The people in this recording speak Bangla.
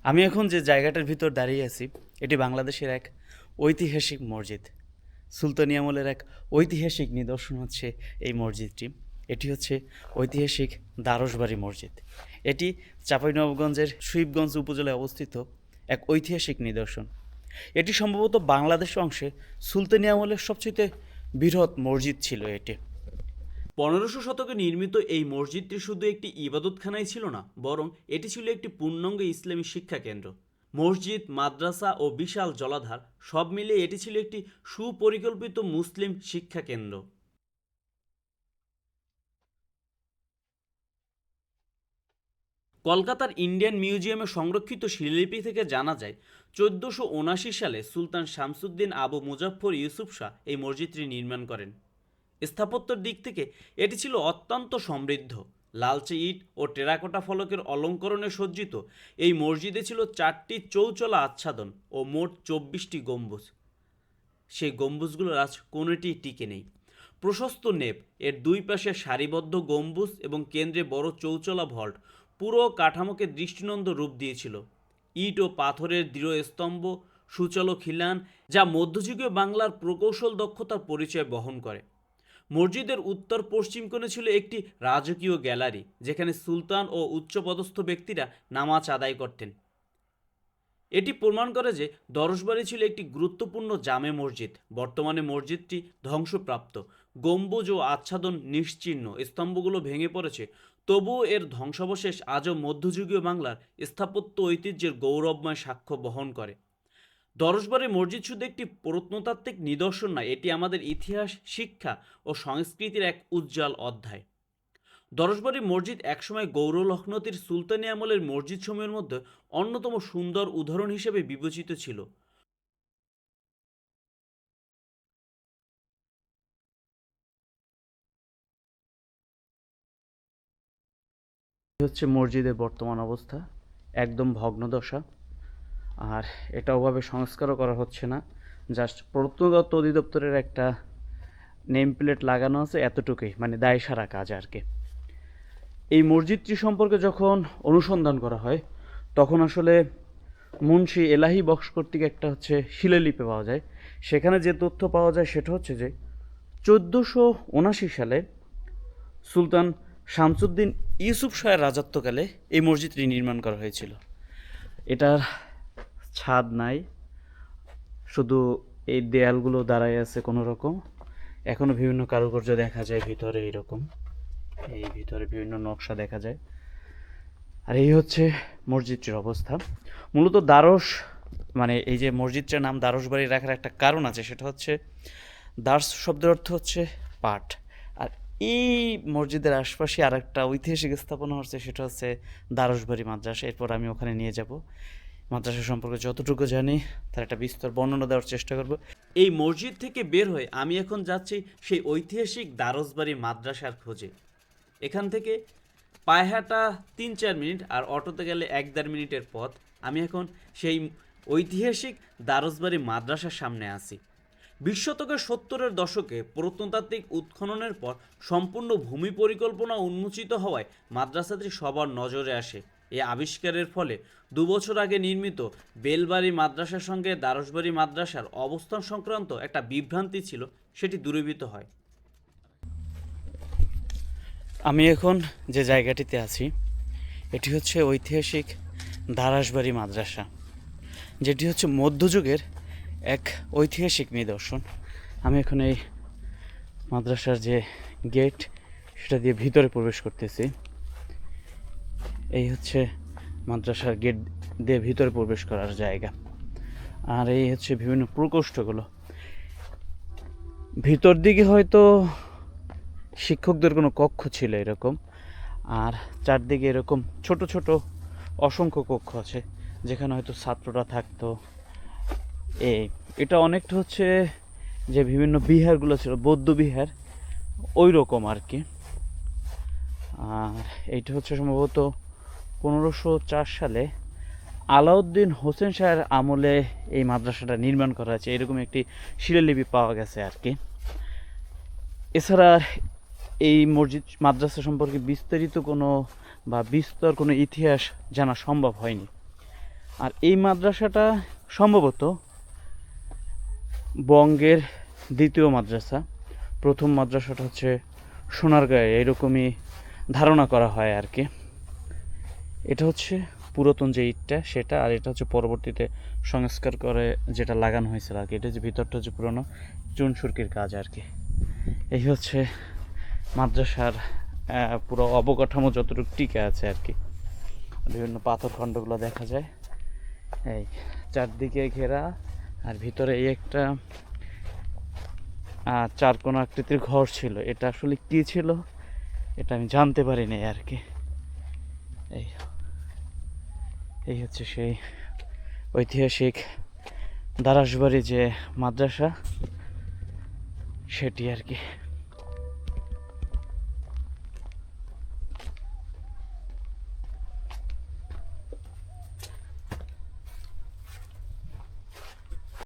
আমি এখন যে জায়গাটার ভিতর দাঁড়িয়ে আছি এটি বাংলাদেশের এক ঐতিহাসিক মসজিদ। সুলতানি আমলের এক ঐতিহাসিক নিদর্শন হচ্ছে এই মসজিদটি। এটি হচ্ছে ঐতিহাসিক দ্বারসবাড়ি মসজিদ। এটি চাঁপাইনবাবগঞ্জের শিবগঞ্জ উপজেলায় অবস্থিত এক ঐতিহাসিক নিদর্শন। এটি সম্ভবত বাংলাদেশ অংশে সুলতানি আমলের সবচেয়ে বৃহৎ মসজিদ ছিল এটি। 1500 শতকে নির্মিত এই মসজিদটি শুধু একটি ইবাদতখানাই ছিল না, বরং এটি ছিল একটি পূর্ণাঙ্গ ইসলামী শিক্ষা কেন্দ্র। মসজিদ, মাদ্রাসা ও বিশাল জলাধার সব মিলিয়ে এটি ছিল একটি সুপরিকল্পিত মুসলিম শিক্ষা কেন্দ্র। কলকাতার ইন্ডিয়ান মিউজিয়ামে সংরক্ষিত শিলালিপি থেকে জানা যায় 1479 সালে সুলতান শামসুদ্দিন আবু মুজাফফর ইউসুফ শাহ এই মসজিদটি নির্মাণ করেন। স্থাপত্যের দিক থেকে এটি ছিল অত্যন্ত সমৃদ্ধ। লালচে ইট ও টেরাকোটা ফলকের অলঙ্করণে সজ্জিত এই মসজিদে ছিল 4টি চৌচলা আচ্ছাদন ও মোট 24টি গম্বুজ। সেই গম্বুজগুলোর আজ কোনোটি টিকে নেই। প্রশস্ত নেপ, এর দুই পাশে সারিবদ্ধ গম্বুজ এবং কেন্দ্রে বড় চৌচলা ভল্ট পুরো কাঠামোকে দৃষ্টিনন্দন রূপ দিয়েছিল। ইট ও পাথরের দৃঢ় স্তম্ভ, সুচালো খিলান, যা মধ্যযুগীয় বাংলার প্রকৌশল দক্ষতার পরিচয় বহন করে। মসজিদের উত্তর পশ্চিম কোণে ছিল একটি রাজকীয় গ্যালারি, যেখানে সুলতান ও উচ্চপদস্থ ব্যক্তিরা নামাজ আদায় করতেন। এটি প্রমাণ করে যে দরসবাড়ি ছিল একটি গুরুত্বপূর্ণ জামে মসজিদ। বর্তমানে মসজিদটি ধ্বংসপ্রাপ্ত, গম্বুজ ও আচ্ছাদন নিশ্চিহ্ন, স্তম্ভগুলো ভেঙে পড়েছে। তবুও এর ধ্বংসাবশেষ আজও মধ্যযুগীয় বাংলার স্থাপত্য ঐতিহ্যের গৌরবময় সাক্ষ্য বহন করে। দরসবাড়ি মসজিদ শুধু একটি প্রত্নতাত্ত্বিক নিদর্শন নয়, এটি আমাদের ইতিহাস, শিক্ষা ও সংস্কৃতির এক উজ্জ্বল অধ্যায়। দরসবাড়ি মসজিদ একসময় গৌর লখনতির সুলতানি আমলের মসজিদ সমূহের মধ্যে অন্যতম সুন্দর উদাহরণ হিসেবে বিবেচিত ছিল। এই হচ্ছে মসজিদের বর্তমান অবস্থা, একদম ভগ্নদশা। আর এটা ওভাবে সংস্কারও করা হচ্ছে না, জাস্ট প্রত্নতত্ত্ব অধিদপ্তরের একটা নেম প্লেট লাগানো আছে, এতটুকুই, মানে দায় সারা কাজ আর কি। এই মসজিদটি সম্পর্কে যখন অনুসন্ধান করা হয় তখন আসলে মুন্সি এলাহি বক্স কর্তৃক একটা হচ্ছে শিলালিপি পাওয়া যায়। সেখানে যে তথ্য পাওয়া যায় সেটা হচ্ছে যে 1479 সালে সুলতান শামসুদ্দিন ইউসুফ শাহের রাজত্বকালে এই মসজিদটি নির্মাণ করা হয়েছিল। এটার ছাদ নাই, শুধু এই দেয়ালগুলো দাঁড়ায় আছে কোনো রকম। এখনো বিভিন্ন কারুকার্য দেখা যায় ভিতরে, এইরকম এই ভিতরে বিভিন্ন নকশা দেখা যায়। আর এই হচ্ছে মসজিদটির অবস্থা। মূলত দ্বারস, মানে এই যে মসজিদটার নাম দ্বারসবাড়ি রাখার একটা কারণ আছে, সেটা হচ্ছে দার্স শব্দের অর্থ হচ্ছে পাঠ। আর এই মসজিদের আশপাশে আর একটা ঐতিহাসিক স্থাপনা হচ্ছে, সেটা হচ্ছে দ্বারসবাড়ি মাদ্রাসা। এরপর আমি ওখানে নিয়ে যাব, মাদ্রাসা সম্পর্কে যতটুকু জানি তার একটা বিস্তর বর্ণনা দেওয়ার চেষ্টা করব। এই মসজিদ থেকে বের হয়ে আমি এখন যাচ্ছি সেই ঐতিহাসিক দ্বারসবাড়ি মাদ্রাসার খোঁজে। এখান থেকে পায়ে হাঁটা 3-4 মিনিট, আর অটোতে গেলে 1-1.5 মিনিটের পথ। আমি এখন সেই ঐতিহাসিক দ্বারসবাড়ি মাদ্রাসার সামনে আছি। 20 শতকের 70-এর দশকে প্রত্নতাত্ত্বিক উৎখননের পর সম্পূর্ণ ভূমি পরিকল্পনা উন্মোচিত হওয়ায় মাদ্রাসাটি সবার নজরে আসে। এই আবিষ্কারের ফলে 2 বছর আগে নির্মিত বেলবাড়ি মাদ্রাসার সঙ্গে দ্বারসবাড়ি মাদ্রাসার অবস্থান সংক্রান্ত একটা বিভ্রান্তি ছিল, সেটি দূরীভূত হয়। আমি এখন যে জায়গাটিতে আছি এটি হচ্ছে ঐতিহাসিক দারাসবাড়ি মাদ্রাসা, যেটি হচ্ছে মধ্যযুগের এক ঐতিহাসিক নিদর্শন। আমি এখন এই মাদ্রাসার যে গেট সেটা দিয়ে ভিতরে প্রবেশ করতেছি। এই হচ্ছে মাদ্রাসার গেট দিয়ে ভিতরে প্রবেশ করার জায়গা। আর এই হচ্ছে বিভিন্ন প্রকোষ্ঠগুলো। ভিতর দিকে হয়তো শিক্ষকদের কোনো কক্ষ ছিল এরকম, আর চারদিকে এরকম ছোট ছোট অসংখ্য কক্ষ আছে যেখানে হয়তো ছাত্ররা থাকতো। এটা অনেকটা হচ্ছে যে বিভিন্ন বিহারগুলো ছিল, বৌদ্ধ বিহার, ওই রকম আর কি। আর এইটা হচ্ছে সম্ভবত 1504 সালে আলাউদ্দিন হোসেন শাহের আমলে এই মাদ্রাসাটা নির্মাণ করা হয়েছে, এরকম একটি শিলালিপি পাওয়া গেছে আর কি। এছাড়া এই মসজিদ মাদ্রাসা সম্পর্কে বিস্তারিত কোনো বা বিস্তর কোনো ইতিহাস জানা সম্ভব হয়নি। আর এই মাদ্রাসাটা সম্ভবত বঙ্গের দ্বিতীয় মাদ্রাসা। প্রথম মাদ্রাসাটা হচ্ছে সোনারগাঁয়ে, এরকমই ধারণা করা হয় আর কি। এটা হচ্ছে পুরাতন যে ইটটা সেটা, আর এটা হচ্ছে পরবর্তীতে সংস্কার করে যেটা লাগানো হয়েছিল আর কি। এটা যে ভিতরটা হচ্ছে পুরোনো চুন সুরকির কাজ আর কি। এই হচ্ছে মাদ্রাসার পুরো অবকাঠামো যতটুকু টিকে আছে আর কি। বিভিন্ন পাথর খণ্ডগুলো দেখা যায়, এই চারদিকে ঘেরা। আর ভিতরে এই একটা চারকোনা আকৃতির ঘর ছিল, এটা আসলে কী ছিল এটা আমি জানতে পারিনি আর কি। এই এই হচ্ছে সেই ঐতিহাসিক দারাসবাড়ি যে মাদ্রাসা সেটি আর কি।